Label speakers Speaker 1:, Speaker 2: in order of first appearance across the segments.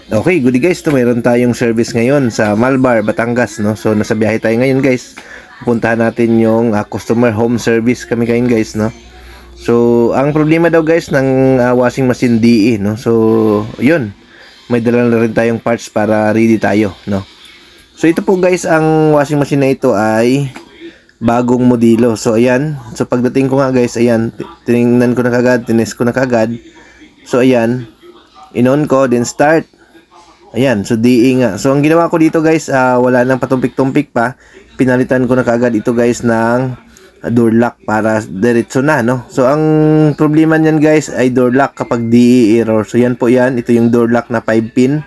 Speaker 1: Okay, good guys, to mayroon tayong service ngayon sa Malbar, Batangas, no? So nasa biyahe tayo ngayon guys. Puntahan natin yung customer home service kami ngayon guys, no? So ang problema daw guys ng washing machine DE, no? So yun, may dala na rin tayong parts para ready tayo, no? So ito po guys, ang washing machine na ito ay bagong modelo. So ayan, so pagdating ko nga guys, ayan, tiningnan ko na kagad, tinest ko na kagad. So ayan, in-on ko, then start. Ayan, so DE nga. So ang ginawa ko dito guys, wala nang patumpik-tumpik pa. Pinalitan ko na kaagad ito guys ng door lock para diretso na, no? So ang problema niyan guys ay door lock kapag DE error. So yan po yan, ito yung door lock na 5 pin.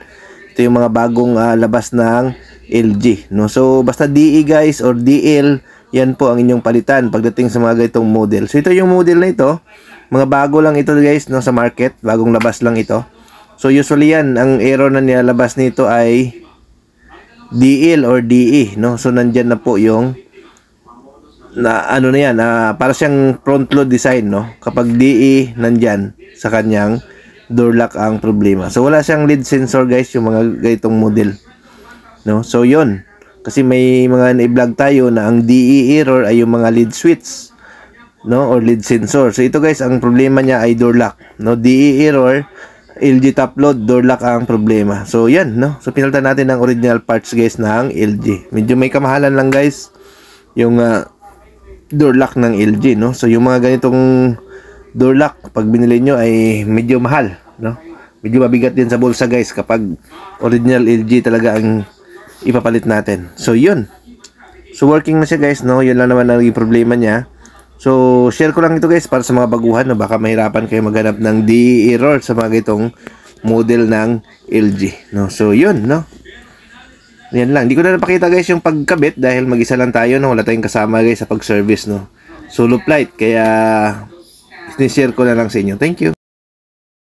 Speaker 1: Ito yung mga bagong labas ng LG, no? So basta DE guys or DL, yan po ang inyong palitan pagdating sa mga ganitong model. So ito yung model na ito. Mga bago lang ito guys, no, sa market. Bagong labas lang ito. So usually yan, ang error na nilalabas nito ay DL or DE, no? So nandyan na po yung na ano na yan, para siyang front load design, no? Kapag DE nandyan sa kanyang door lock ang problema. So wala siyang lead sensor guys, yung mga ganitong model, no? So yun, kasi may mga na-vlog tayo na ang DE error ay yung mga lead switch, no, or lead sensor. So ito guys, ang problema niya ay door lock, no? DE error, LG top load, door lock ang problema. So yan, no? So pinalitan natin ng original parts guys ng LG. Medyo may kamahalan lang guys yung door lock ng LG, no? So yung mga ganitong door lock pag binili nyo ay medyo mahal, no? Medyo mabigat din sa bulsa guys kapag original LG talaga ang ipapalit natin. So yun. So working na siya guys, no? Yun lang naman ang problema niya. So, share ko lang ito guys para sa mga baguhan, no? Baka mahirapan kayo maghanap ng DE error sa mga itong model ng LG, no? So, yun, no? Yan lang. Hindi ko na napakita guys yung pagkabit dahil mag-isa lang tayo, no? Wala tayong kasama guys sa pag-service, no? Solo flight. Kaya, sinishare ko na lang sa inyo. Thank you.